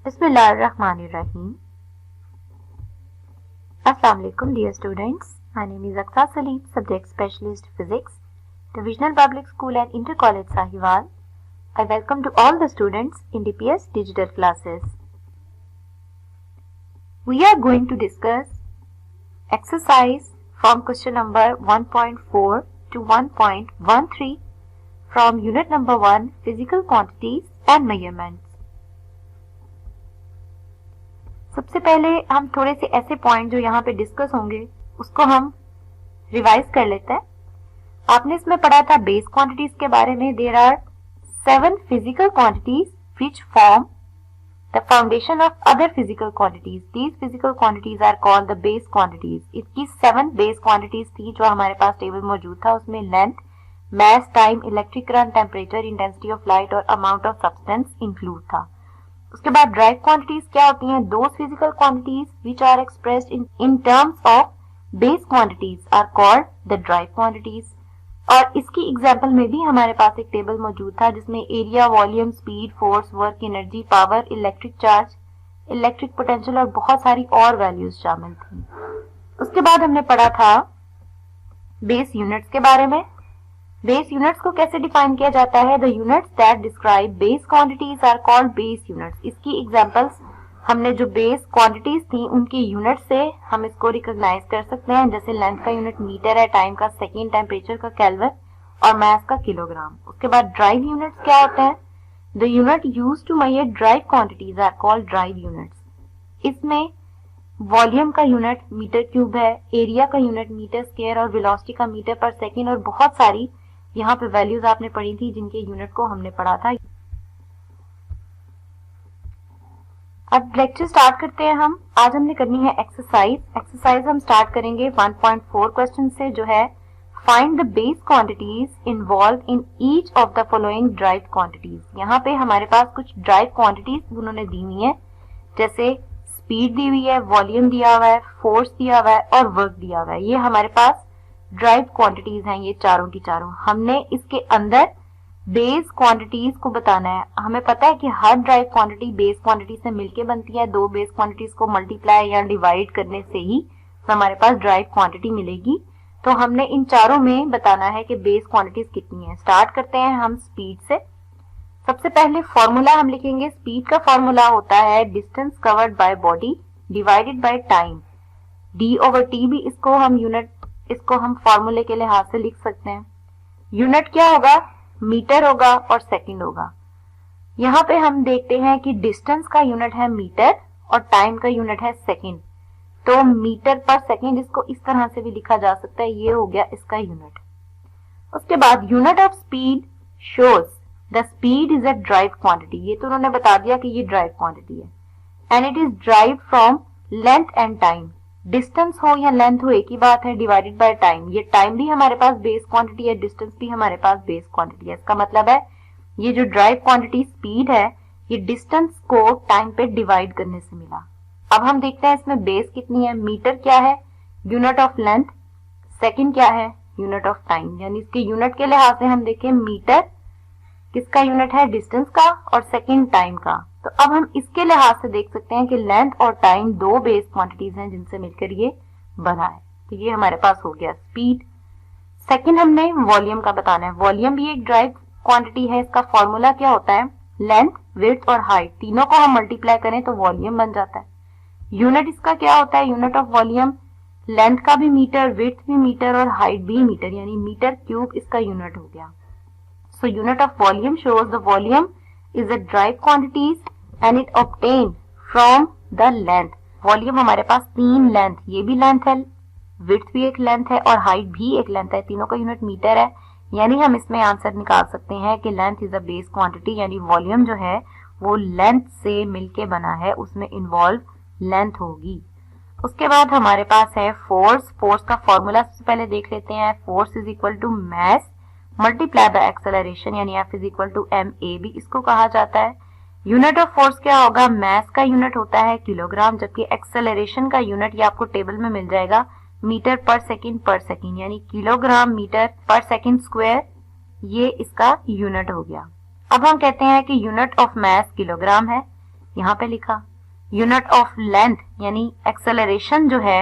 Bismillahirrahmanirrahim. Assalamu alaikum dear students. My name is Aqsa Salim, Subject Specialist Physics, Divisional Public School and Inter-College Sahiwal. I welcome to all the students in DPS Digital Classes. We are going to discuss exercise from question number 1.4 to 1.13 from unit number 1 Physical Quantities and Measurements. सबसे पहले हम थोड़े से ऐसे point जो यहाँ पे discuss होंगे उसको हम रिवाइज कर लेते हैं। आपने इसमें पढ़ा था बेस क्वांटिटीज के बारे में। There are 7 physical quantities which form the foundation of other physical quantities. These physical quantities are called the base quantities. इसकी 7 बेस क्वांटिटीज थी जो हमारे पास टेबल मौजूद था। उसमें length, mass, time, electric current, temperature, intensity of light और amount of substance include था। उसके बाद ड्राइव क्वांटिटीज क्या होती हैं? Those physical quantities which are expressed in terms of base quantities are called the derived quantities. और इसकी example में भी हमारे पास एक टेबल मौजूद था जिसमें area, volume, speed, force, work, energy, power, electric charge, electric potential और बहुत सारी और वैल्यूज शामिल थी। उसके बाद हमने पढ़ा था बेस यूनिट्स के बारे में। बेस यूनिट्स को कैसे डिफाइन किया जाता है? The units that describe base quantities are called base units. इसकी एग्जांपल्स हमने जो बेस क्वांटिटीज थी उनकी यूनिट से हम इसको रिकॉग्नाइज कर सकते हैं। जैसे लेंथ का यूनिट मीटर है, टाइम का सेकेंड, टेम्परेचर का केल्विन और मास का किलोग्राम। उसके बाद ड्राइव यूनिट्स क्या होते हैं? The unit used to measure derived quantities are called derived units. इसमें वॉल्यूम का यूनिट मीटर क्यूब है, एरिया का यूनिट मीटर स्क्वायर और वेलोसिटी का मीटर पर सेकेंड और बहुत सारी यहाँ पे वैल्यूज आपने पढ़ी थी जिनके यूनिट को हमने पढ़ा था। अब लेक्चर स्टार्ट करते हैं हम। आज हमने करनी है एक्सरसाइज हम स्टार्ट करेंगे 1.4 क्वेश्चन से जो है find the base quantities involve in each of the following drive quantities. यहाँ पे हमारे पास कुछ ड्राइव क्वांटिटीज उन्होंने दी हुई है, जैसे स्पीड दी हुई है, वॉल्यूम दिया हुआ है, फोर्स दिया हुआ है और वर्क दिया हुआ है। ये हमारे पास ड्राइव क्वांटिटीज हैं, ये चारों की चारों। हमने इसके अंदर बेस क्वांटिटीज को बताना है। हमें पता है कि हर ड्राइव क्वांटिटी बेस क्वांटिटी से मिलके बनती है। दो बेस क्वांटिटीज को मल्टीप्लाई या डिवाइड करने से ही हमारे पास ड्राइव क्वांटिटी मिलेगी। तो हमने इन चारों में बताना है कि बेस क्वांटिटीज कितनी है। स्टार्ट करते हैं हम स्पीड से। सबसे पहले फॉर्मूला हम लिखेंगे। स्पीड का फॉर्मूला होता है distance covered by body divided by time. d/t भी इसको हम फॉर्मूले के लिहाज से लिख सकते हैं। यूनिट क्या होगा? मीटर होगा और सेकंड होगा। यहाँ पे हम देखते हैं कि डिस्टेंस का यूनिट है मीटर और टाइम का यूनिट है सेकंड। तो मीटर पर सेकंड इसको इस तरह से भी लिखा जा सकता है। ये हो गया इसका यूनिट। उसके बाद unit of speed shows the speed is a drive quantity. ये तो उन्होंने बता दिया कि ये ड्राइव क्वांटिटी है and it is drive from length and time. Distance हो या लेंथ हो एक ही बात है, डिवाइडेड बाय टाइम। ये टाइम भी हमारे पास बेस क्वांटिटी है, डिस्टेंस भी हमारे पास बेस क्वांटिटी है। इसका मतलब है ये जो ड्राइव क्वांटिटी स्पीड है ये डिस्टेंस को टाइम पे डिवाइड करने से मिला। अब हम देखते हैं इसमें बेस कितनी है। मीटर क्या है? Unit of length. सेकंड क्या है? Unit of time. यानी इसके यूनिट के लिहाज से हम देखें मीटर किसका यूनिट है? डिस्टेंस का और सेकंड टाइम का। तो अब हम इसके लिहाज से देख सकते हैं कि लेंथ और टाइम दो बेस क्वांटिटीज हैं जिनसे मिलकर ये बना है। तो ये हमारे पास हो गया स्पीड। सेकंड हमने वॉल्यूम का बताना है। वॉल्यूम भी एक ड्राइव क्वांटिटी है। इसका फॉर्मूला क्या होता है? लेंथ, विड्थ और हाइट तीनों को हम मल्टीप्लाई करें तो वॉल्यूम बन जाता है। यूनिट इसका क्या होता है? यूनिट ऑफ वॉल्यूम लेंथ का भी मीटर, विड्थ भी मीटर और हाइट भी मीटर, यानी मीटर क्यूब इसका यूनिट हो गया। So unit of volume shows the volume is a drive quantities and it obtained from the length. Volume हमारे पास 3 लेंथ, ये भी लेंथ है, width भी एक लेंथ है और हाइट भी एक लेंथ है। तीनों का यूनिट मीटर है। यानी हम इसमें आंसर निकाल सकते हैं कि length is a base quantity. यानी वॉल्यूम जो है वो लेंथ से मिलके बना है, उसमें इन्वॉल्व लेंथ होगी। उसके बाद हमारे पास है फोर्स। फोर्स का फॉर्मूला सबसे पहले देख लेते हैं। Force is equal to mass multiply by acceleration, यानी F is equal to ma भी इसको कहा जाता है। यूनिट ऑफ फोर्स क्या होगा? मास का यूनिट होता है किलोग्राम, जबकि एक्सेलरेशन का यूनिट ये आपको टेबल में मिल जाएगा मीटर पर सेकंड, यानी किलोग्राम मीटर पर सेकंड स्क्वायर, ये इसका यूनिट हो गया। अब हम कहते हैं कि यूनिट ऑफ मास किलोग्राम है, यहाँ पे लिखा। यूनिट ऑफ लेंथ यानी एक्सेलरेशन जो है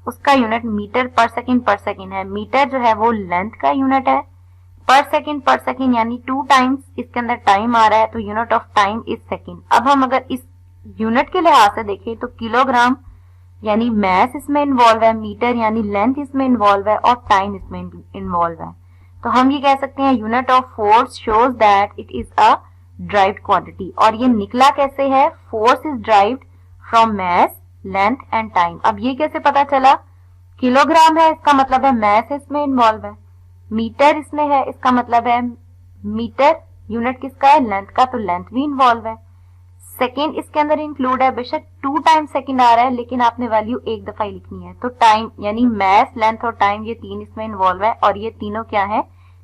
उसका यूनिट मीटर पर सेकेंड है। मीटर जो है वो लेंथ का यूनिट है। पर सेकेंड यानी 2 टाइम्स इसके अंदर टाइम आ रहा है, तो unit of time is second. अब हम अगर इस यूनिट के लिहाज से देखें तो किलोग्राम यानी मैस इसमें इन्वॉल्व है, मीटर यानी लेंथ इसमें इन्वॉल्व है और टाइम इसमें इन्वॉल्व है। तो हम ये कह सकते हैं unit of force shows that it is a derived quantity. और ये निकला कैसे है? Force is derived from mass, length and time. अब ये कैसे पता चला? किलोग्राम है इसका मतलब है मैस इसमें इन्वॉल्व है, मीटर इसमें है इसका मतलब है मीटर यूनिट किसका है? लेंथ का, तो लेंथ भी इन्वॉल्व है। सेकेंड इसके अंदर इंक्लूड है, बेशक 2 टाइम सेकेंड आ रहा है लेकिन आपने वैल्यू एक दफा ही लिखनी है। तो टाइम यानी मैस, लेंथ और टाइम ये 3 इसमें इन्वॉल्व है और ये तीनों क्या है?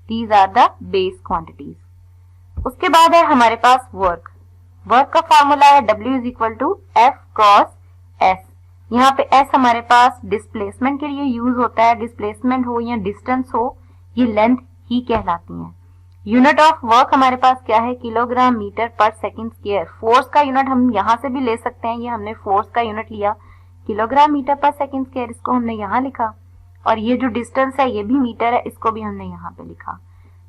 These are the base quantities. उसके बाद है हमारे पास वर्क। वर्क का फॉर्मूला है W is equal to F cross S। यहाँ पे S हमारे पास डिस्प्लेसमेंट के लिए यूज होता है। डिस्प्लेसमेंट हो या डिस्टेंस हो, ये लेंथ ही कहलाती है। यूनिट ऑफ वर्क हमारे पास क्या है? किलोग्राम मीटर पर सेकंड स्क्वायर। फोर्स का यूनिट हम यहाँ से भी ले सकते हैं, ये हमने फोर्स का यूनिट लिया किलोग्राम मीटर पर सेकंड स्क्वायर, इसको हमने यहाँ लिखा। और ये जो डिस्टेंस है ये भी मीटर है, इसको भी हमने यहाँ पे लिखा।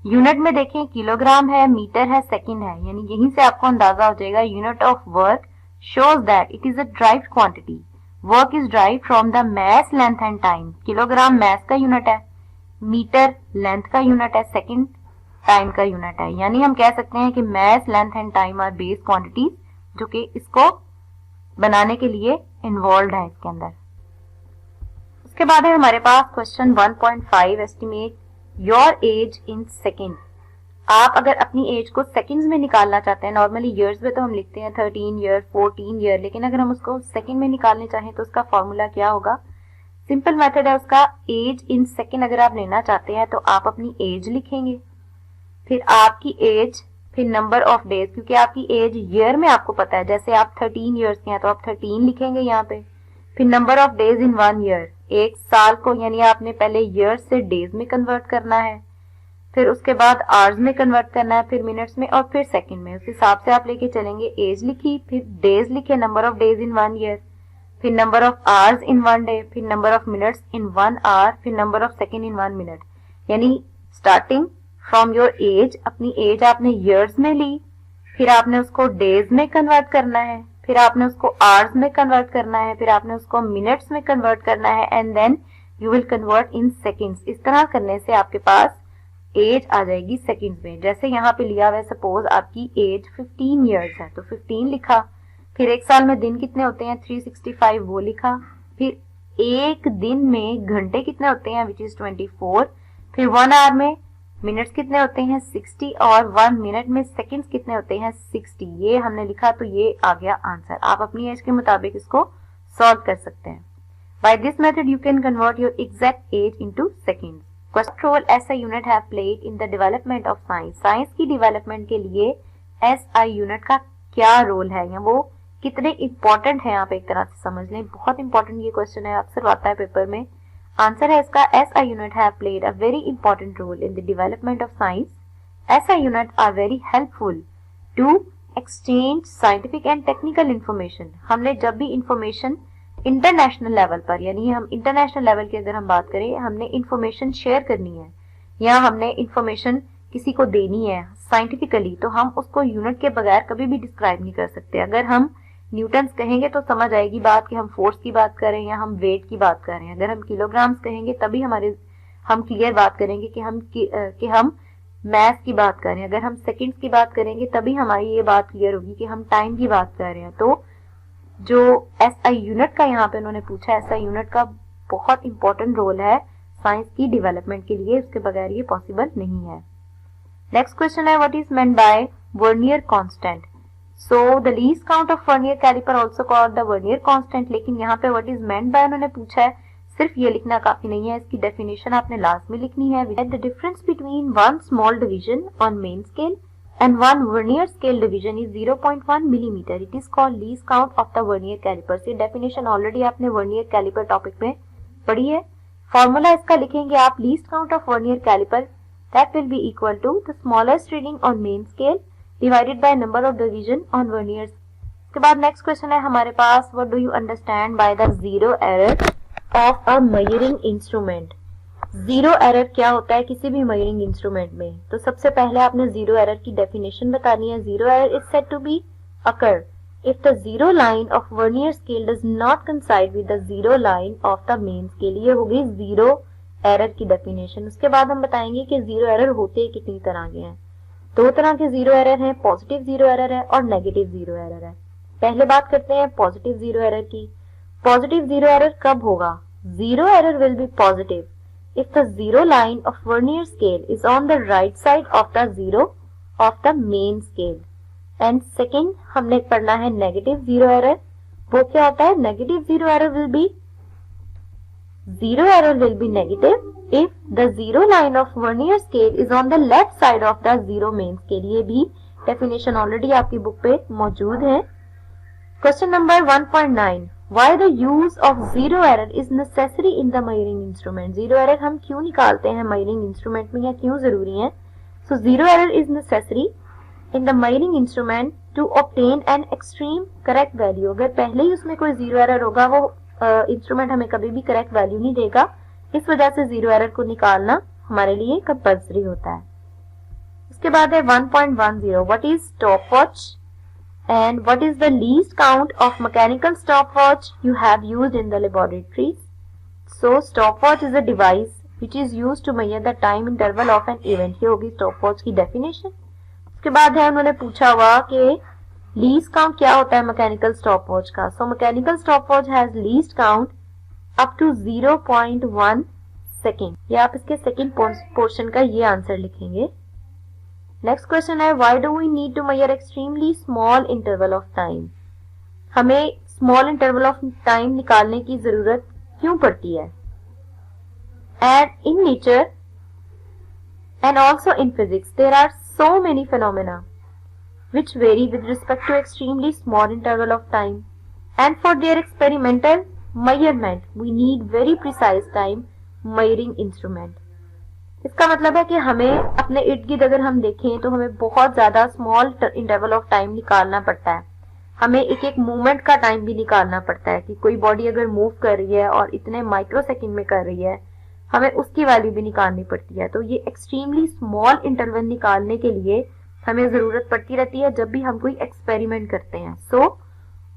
यूनिट में देखें किलोग्राम है, मीटर है, सेकंड है, यानी यहीं से आपको अंदाजा हो जाएगा unit of work shows that it is a derived quantity. Work is derived from the mass, length and time. Kilogram mass का यूनिट है, मीटर लेंथ का यूनिट है, सेकंड टाइम का यूनिट है। यानी हम कह सकते हैं कि mass, length and time are base quantities जो कि इसको बनाने के लिए इन्वॉल्व है इसके अंदर। उसके बाद है हमारे पास question 1.5 estimate your age in second. आप अगर अपनी एज को सेकंड्स में निकालना चाहते हैं, नॉर्मली ईयर्स में तो हम लिखते हैं 13 ईयर, 14 ईयर, लेकिन अगर हम उसको सेकंड में निकालने चाहें तो उसका फॉर्मूला क्या होगा? सिंपल मेथड है उसका, एज इन सेकंड अगर आप लेना चाहते हैं तो आप अपनी एज लिखेंगे, फिर आपकी एज, फिर नंबर ऑफ डेज, क्योंकि आपकी एज ईयर में आपको पता है, जैसे आप 13 ईयर्स के हैं तो आप 13 लिखेंगे यहाँ पे, फिर number of days in 1 year, एक साल को यानी आपने पहले ईयर से डेज में कन्वर्ट करना है, फिर उसके बाद आवर्स में कन्वर्ट करना है, फिर मिनट्स में और फिर सेकंड में। उस हिसाब से आप लेके चलेंगे। एज लिखी, फिर डेज लिखे, number of days in 1 year, फिर number of hours in 1 day, फिर number of minutes in 1 hour, फिर number of second in 1 minute. यानी स्टार्टिंग फ्रॉम योर एज, अपनी एज आपने ईयर्स में ली, फिर आपने उसको डेज में कन्वर्ट करना है, फिर आपने उसको आवर्स में कन्वर्ट करना है, फिर आपने उसको मिनट्स में कन्वर्ट करना है, and then you will convert in seconds. इस तरह करने से आपके पास एज आ जाएगी सेकंड्स में। जैसे यहाँ पे लिया हुआ है, सपोज आपकी एज 15 इयर्स है तो 15 लिखा, फिर एक साल में दिन कितने होते हैं 365 वो लिखा, फिर एक दिन में घंटे कितने होते हैं विच इज 24, फिर 1 आवर में मिनट्स कितने होते हैं 60 और 1 मिनट में सेकंड्स कितने होते हैं 60। ये हमने लिखा तो ये आ गया आंसर। आप अपनी एज के मुताबिक इसको सॉल्व कर सकते हैं। By this method you can convert your exact age into seconds. What role SI unit have played in the development of science? Science की डेवलपमेंट के लिए SI यूनिट का क्या रोल है या वो कितने इंपॉर्टेंट है, आप एक तरह से समझ लें। बहुत इंपॉर्टेंट ये क्वेश्चन है, अक्सर आता है पेपर में। आंसर है इसका, SI unit have played a very important role in the development of science. SI unit are very helpful to exchange scientific and technical information. हमने जब भी इंफॉर्मेशन इंटरनेशनल लेवल पर, यानी हम इंटरनेशनल लेवल की अगर हम बात करें, हमने इंफॉर्मेशन शेयर करनी है या हमने इंफॉर्मेशन किसी को देनी है साइंटिफिकली, तो हम उसको यूनिट के बगैर कभी भी डिस्क्राइब नहीं कर सकते। अगर हम न्यूटन्स कहेंगे तो समझ आएगी बात कि हम फोर्स की बात कर रहे हैं या हम वेट की बात कर रहे हैं। अगर हम किलोग्राम्स कहेंगे तभी हम क्लियर बात करेंगे कि हम मैथ की बात कर रहे हैं। अगर हम सेकंड्स की बात करेंगे तभी हमारी ये बात क्लियर होगी कि हम टाइम की बात कर रहे हैं। तो जो SI यूनिट का यहाँ पे उन्होंने पूछा, SI यूनिट का बहुत इंपॉर्टेंट रोल है साइंस की डेवलपमेंट के लिए, उसके बगैर ये पॉसिबल नहीं है। नेक्स्ट क्वेश्चन है, what is meant by vernier constant? So the least count of vernier caliper also called the vernier constant. लेकिन यहाँ पे व्हाट इज मेंट बाय उन्होंने पूछा है, सिर्फ ये लिखना काफी नहीं है, इसकी डेफिनेशन आपने लास्ट में लिखनी है। The difference between one small division on main scale and one vernier scale division is 0.1 millimeter. It is called least count of the vernier calipers. ये definition already आपने vernier caliper topic में पढ़ी है। Formula इसका लिखेंगे आप, least count of vernier caliper that will be equal to the smallest reading on main scale divided by number of division on vernier उसके बाद नेक्स्ट क्वेश्चन है हमारे पास, what do you understand by the zero error of a measuring instrument. Zero error क्या होता है किसी भी मेजरिंग इंस्ट्रूमेंट में? तो सबसे पहले आपने जीरो एरर की डेफिनेशन बतानी है। Zero error is said to be occur if the zero line of vernier scale does not coincide with the zero line of the main scale। ये होगी जीरो एरर की डेफिनेशन। उसके बाद हम बताएंगे कि जीरो एरर होते कितनी तरह के हैं। दो तरह के जीरो एरर हैं, पॉजिटिव जीरो एरर है और नेगेटिव जीरो एरर है। पहले बात करते हैं पॉजिटिव जीरो एरर की। पॉजिटिव जीरो एरर कब होगा? Zero error will be positive if the zero line of vernier scale is on the right side of the zero of the main scale। And second हमने पढ़ना है negative zero error. वो क्या होता है? Negative zero error will be negative if the zero line of vernier scale is on the left side of the zero main scale. ये भी definition already आपकी बुक पे मौजूद है। Question number 1.9, why the use of zero error is necessary in the measuring instrument. Zero error हम क्यों निकालते हैं मेजरिंग इंस्ट्रूमेंट में या क्यों जरूरी है? So zero error is necessary in the measuring instrument to obtain an extreme correct value। अगर पहले ही उसमें कोई जीरो एरर होगा वो इंस्ट्रूमेंट हमें कभी भी करेक्ट वैल्यू नहीं देगा। इस वजह से जीरो एरर को निकालना हमारे लिए कंपल्सरी होता है। उसके बाद है 1.10, what is stop watch and what is the least count of mechanical stop watch you have used in the laboratory. So stop watch is a device which is used to measure the time interval of an event. ये होगी stop watch की definition. उसके बाद है उन्होंने पूछा हुआ कि लीस्ट काउंट क्या होता है मैकेनिकल स्टॉप वॉच का। So mechanical stop watch has least count up to 0.1 second. ये आप इसके सेकेंड पोर्शन का ये आंसर लिखेंगे। नेक्स्ट क्वेश्चन है, why do we need to measure extremely small interval of time. हमें स्मॉल इंटरवल ऑफ टाइम निकालने की जरूरत क्यों पड़ती है? And in nature and also in physics there are so many phenomena which vary with respect to extremely small interval of time, and for their experimental measurement we need very precise time measuring instrument। इसका मतलब है कि हमें अपने इर्द गिर्द अगर हम देखें तो हमें बहुत ज्यादा स्मॉल इंटरवल ऑफ टाइम निकालना पड़ता है। हमें एक एक मूवमेंट का टाइम भी निकालना पड़ता है कि कोई बॉडी अगर मूव कर रही है और इतने माइक्रो सेकेंड में कर रही है, हमें उसकी वैल्यू भी निकालनी पड़ती है। तो ये एक्सट्रीमली स्मॉल इंटरवल निकालने के लिए हमें जरूरत पड़ती रहती है जब भी हम कोई एक्सपेरिमेंट करते हैं। So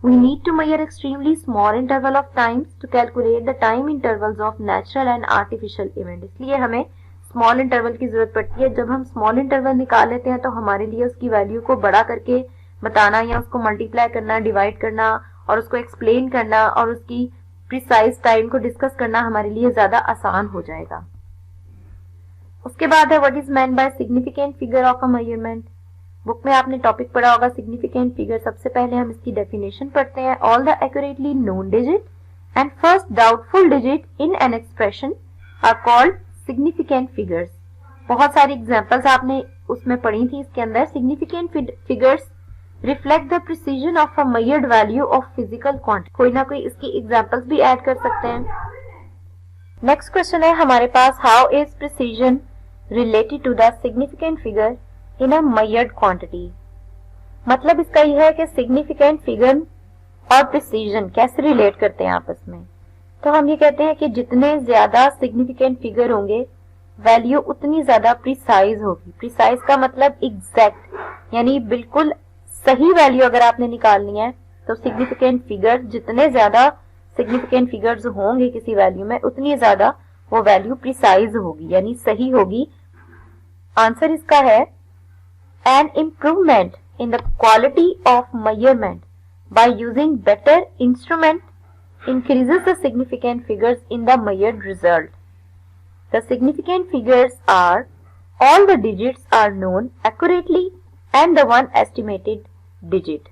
we need to measure extremely small interval of times to calculate the time intervals of natural and artificial event. इसलिए हमें स्मॉल इंटरवल की जरूरत पड़ती है। जब हम स्मॉल इंटरवल निकाल लेते हैं तो हमारे लिए उसकी वैल्यू को बड़ा करके बताना या उसको मल्टीप्लाई करना, डिवाइड करना और उसको एक्सप्लेन करना और उसकी प्रिसाइज टाइम को डिस्कस करना हमारे लिए ज्यादा आसान हो जाएगा। उसके बाद है what is meant bye significant figure of a measurement. Book में आपने टॉपिक पढ़ा होगा सिग्निफिकेंट फिगर। सबसे पहले हम इसकी डेफिनेशन पढ़ते हैं। All the accurately known digit and first doubtful digit in an expression are called significant figures. बहुत सारी एग्जांपल्स आपने उसमें पढ़ी थी। इसके अंदर significant figures reflect the precision of a measured value of physical quantity. कोई ना कोई इसकी एग्जांपल्स भी ऐड कर सकते हैं। नेक्स्ट क्वेश्चन है हमारे पास, how is precision related to the significant figure in a measured quantity. मतलब इसका यह है कि सिग्निफिकेंट फिगर और प्रिसीजन कैसे रिलेट करते हैं आपस में। तो हम ये कहते हैं कि जितने ज्यादा सिग्निफिकेंट फिगर होंगे वैल्यू उतनी ज्यादा प्रिसाइज होगी। प्रिसाइज का मतलब एग्जैक्ट, यानी बिल्कुल सही वैल्यू अगर आपने निकालनी है तो सिग्निफिकेंट फिगर, जितने ज्यादा सिग्निफिकेंट फिगर्स होंगे किसी वैल्यू में उतनी ज्यादा वो वैल्यू प्रिसाइज होगी यानी सही होगी। आंसर इसका है an improvement in the quality of measurement by using better instrument increases the significant figures in the measured result. The significant figures are all the digits are known accurately and the one estimated digit.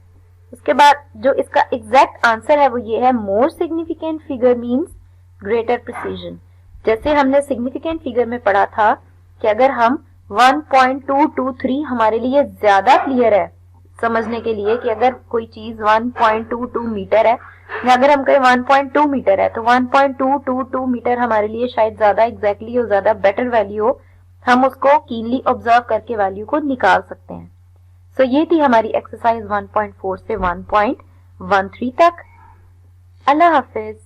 उसके बाद जो इसका exact answer है वो ये है, more significant figure means greater precision. जैसे हमने सिग्निफिकेंट फिगर में पढ़ा था कि अगर हम 1.223 हमारे लिए ज्यादा क्लियर है समझने के लिए कि अगर कोई चीज 1.22 मीटर है या अगर हम कहें 1.2 मीटर है तो 1.222 मीटर हमारे लिए शायद ज्यादा एग्जैक्टली और ज्यादा बेटर वैल्यू हो, हम उसको कीनली ऑब्जर्व करके वैल्यू को निकाल सकते हैं। सो ये थी हमारी एक्सरसाइज 1.4 से 1.9। 1-3 तक। अल्लाह हाफिज।